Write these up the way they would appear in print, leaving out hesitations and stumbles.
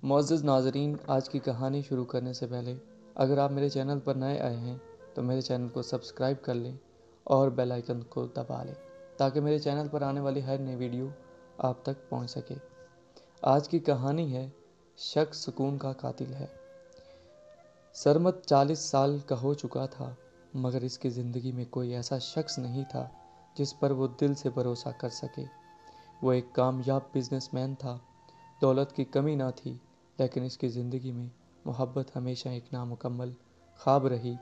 معزز ناظرین، آج کی کہانی شروع کرنے سے پہلے اگر آپ میرے چینل پر نئے آئے ہیں تو میرے چینل کو سبسکرائب کر لیں اور بیل آئیکن کو دبا لیں تاکہ میرے چینل پر آنے والی ہر نئی ویڈیو آپ تک پہنچ سکے۔ آج کی کہانی ہے شخص سکون کا قاتل ہے۔ سرمد 40 سال کا ہو چکا تھا، مگر اس کی زندگی میں کوئی ایسا شخص نہیں تھا جس پر وہ دل سے بھروسہ کر سکے۔ وہ ایک کامیاب بزنس مین تھا، دولت کی کمی نہ تھی، لیکن اس کی زندگی میں محبت ہمیشہ ایک نامکمل خواب رہی۔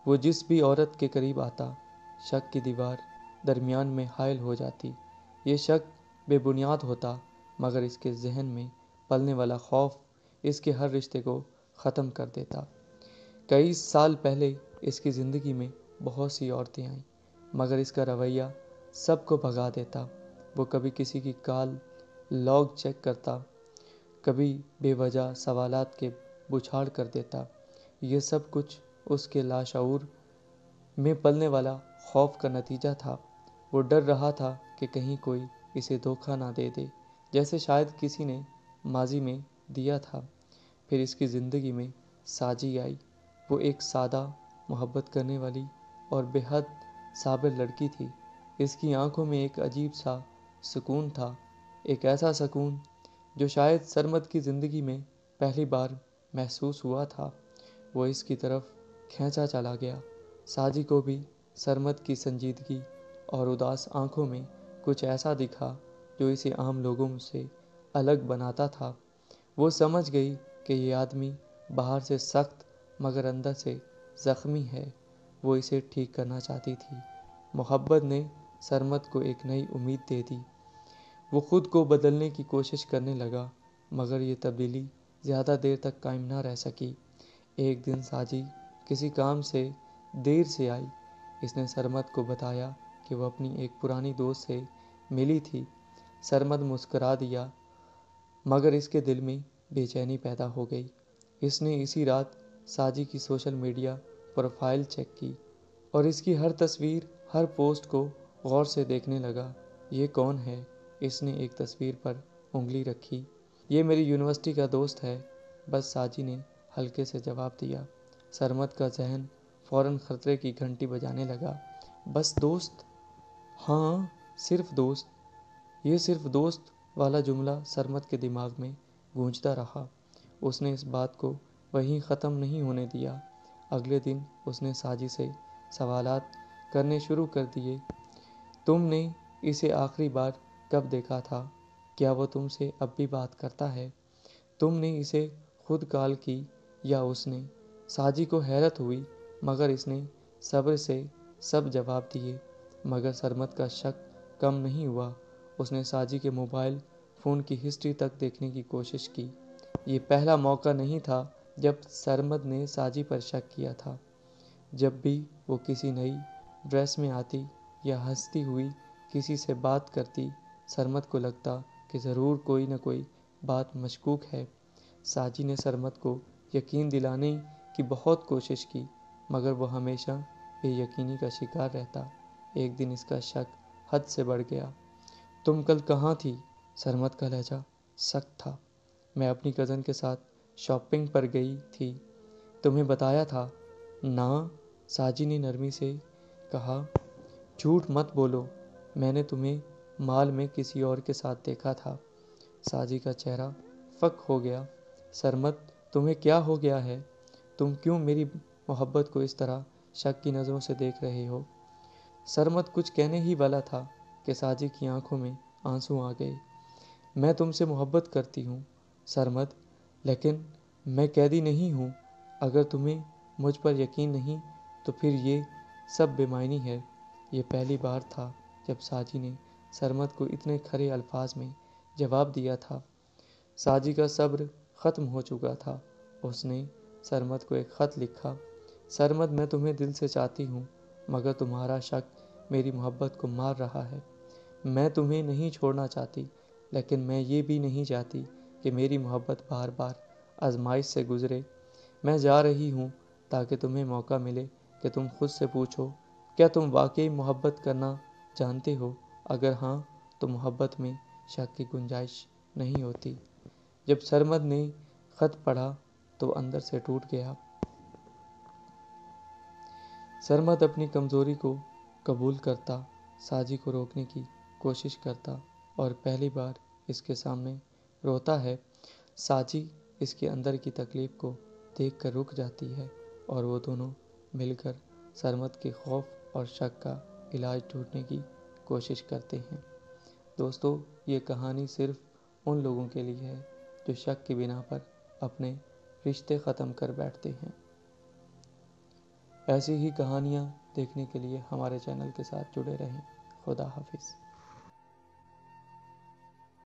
وہ جس بھی عورت کے قریب آتا، شک کی دیوار درمیان میں حائل ہو جاتی۔ یہ شک بے بنیاد ہوتا، مگر اس کے ذہن میں پلنے والا خوف اس کے ہر رشتے کو ختم کر دیتا۔ کئی سال پہلے اس کی زندگی میں بہت سی عورتیں آئیں، مگر اس کا رویہ سب کو بھگا دیتا۔ وہ کبھی کسی کی کال لاگ چیک کرتا، کبھی بے وجہ سوالات کے بچھاڑ کر دیتا۔ یہ سب کچھ اس کے لاشعور میں پلنے والا خوف کا نتیجہ تھا۔ وہ ڈر رہا تھا کہ کہیں کوئی اسے دھوکہ نہ دے دے، جیسے شاید کسی نے ماضی میں دیا تھا۔ پھر اس کی زندگی میں ساجی آئی۔ وہ ایک سادہ، محبت کرنے والی اور بے حد صابر لڑکی تھی۔ اس کی آنکھوں میں ایک عجیب سا سکون تھا، ایک ایسا سکون جو شاید سرمد کی زندگی میں پہلی بار محسوس ہوا تھا۔ وہ اس کی طرف کھینچا چلا گیا۔ ساجی کو بھی سرمد کی سنجیدگی اور اداس آنکھوں میں کچھ ایسا دکھا جو اسے عام لوگوں سے الگ بناتا تھا۔ وہ سمجھ گئی کہ یہ آدمی باہر سے سخت مگر اندر سے زخمی ہے۔ وہ اسے ٹھیک کرنا چاہتی تھی۔ محبت نے سرمد کو ایک نئی امید دے دی۔ وہ خود کو بدلنے کی کوشش کرنے لگا، مگر یہ تبدیلی زیادہ دیر تک قائم نہ رہ سکی۔ ایک دن ساجی کسی کام سے دیر سے آئی۔ اس نے سرمد کو بتایا کہ وہ اپنی ایک پرانی دوست سے ملی تھی۔ سرمد مسکرا دیا، مگر اس کے دل میں بے چینی پیدا ہو گئی۔ اس نے اسی رات ساجی کی سوشل میڈیا پروفائل چیک کی اور اس کی ہر تصویر، ہر پوسٹ کو غور سے دیکھنے لگا۔ یہ کون ہے؟ اس نے ایک تصویر پر انگلی رکھی۔ یہ میری یونیورسٹی کا دوست ہے، بس ساجی نے ہلکے سے جواب دیا۔ سرمد کا ذہن فوراً خطرے کی گھنٹی بجانے لگا۔ بس دوست؟ ہاں، صرف دوست۔ یہ صرف دوست والا جملہ سرمد کے دماغ میں گونجتا رہا۔ اس نے اس بات کو وہیں ختم نہیں ہونے دیا۔ اگلے دن اس نے ساجی سے سوالات کرنے شروع کر دیے۔ تم نے اسے آخری بار کب دیکھا تھا؟ کیا وہ تم سے اب بھی بات کرتا ہے؟ تم نے اسے خود کال کی یا اس نے؟ ساجی کو حیرت ہوئی، مگر اس نے صبر سے سب جواب دیے۔ مگر سرمد کا شک کم نہیں ہوا۔ اس نے ساجی کے موبائل فون کی ہسٹری تک دیکھنے کی کوشش کی۔ یہ پہلا موقع نہیں تھا جب سرمد نے ساجی پر شک کیا تھا۔ جب بھی وہ کسی نئی ڈریس میں آتی یا ہنستی ہوئی کسی سے بات کرتی، سرمد کو لگتا کہ ضرور کوئی نہ کوئی بات مشکوک ہے۔ ساجی نے سرمد کو یقین دلانے کی بہت کوشش کی، مگر وہ ہمیشہ بے یقینی کا شکار رہتا۔ ایک دن اس کا شک حد سے بڑھ گیا۔ تم کل کہاں تھی؟ سرمد کا لہجہ سخت تھا۔ میں اپنی کزن کے ساتھ شاپنگ پر گئی تھی۔ تمہیں بتایا تھا؟ نا، ساجی نے نرمی سے کہا۔ جھوٹ مت بولو، میں نے تمہیں مال میں کسی اور کے ساتھ دیکھا تھا۔ ساجی کا چہرہ فک ہو گیا۔ سرمد، تمہیں کیا ہو گیا ہے؟ تم کیوں میری محبت کو اس طرح شک کی نظروں سے دیکھ رہے ہو؟ سرمد کچھ کہنے ہی والا تھا کہ ساجی کی آنکھوں میں آنسو آ گئے۔ میں تم سے محبت کرتی ہوں سرمد، لیکن میں قیدی نہیں ہوں۔ اگر تمہیں مجھ پر یقین نہیں تو پھر یہ سب بے معنی ہے۔ یہ پہلی بار تھا جب ساجی نے سرمد کو اتنے کھرے الفاظ میں جواب دیا تھا۔ ساجی کا صبر ختم ہو چکا تھا۔ اس نے سرمد کو ایک خط لکھا۔ سرمد، میں تمہیں دل سے چاہتی ہوں، مگر تمہارا شک میری محبت کو مار رہا ہے۔ میں تمہیں نہیں چھوڑنا چاہتی، لیکن میں یہ بھی نہیں چاہتی کہ میری محبت بار بار آزمائش سے گزرے۔ میں جا رہی ہوں تاکہ تمہیں موقع ملے کہ تم خود سے پوچھو، کیا تم واقعی محبت کرنا جانتے ہو؟ اگر ہاں تو محبت میں شک کی گنجائش نہیں ہوتی۔ جب سرمد نے خط پڑھا تو اندر سے ٹوٹ گیا۔ سرمد اپنی کمزوری کو قبول کرتا، ساجی کو روکنے کی کوشش کرتا اور پہلی بار اس کے سامنے روتا ہے۔ ساجی اس کے اندر کی تکلیف کو دیکھ کر رک جاتی ہے اور وہ دونوں مل کر سرمد کے خوف اور شک کا علاج ڈھونڈنے کی کوشش کرتے ہیں۔ دوستو، یہ کہانی صرف ان لوگوں کے لیے ہے جو شک کی بنا پر اپنے رشتے ختم کر بیٹھتے ہیں۔ ایسی ہی کہانیاں دیکھنے کے لیے ہمارے چینل کے ساتھ جڑے رہیں۔ خدا حافظ۔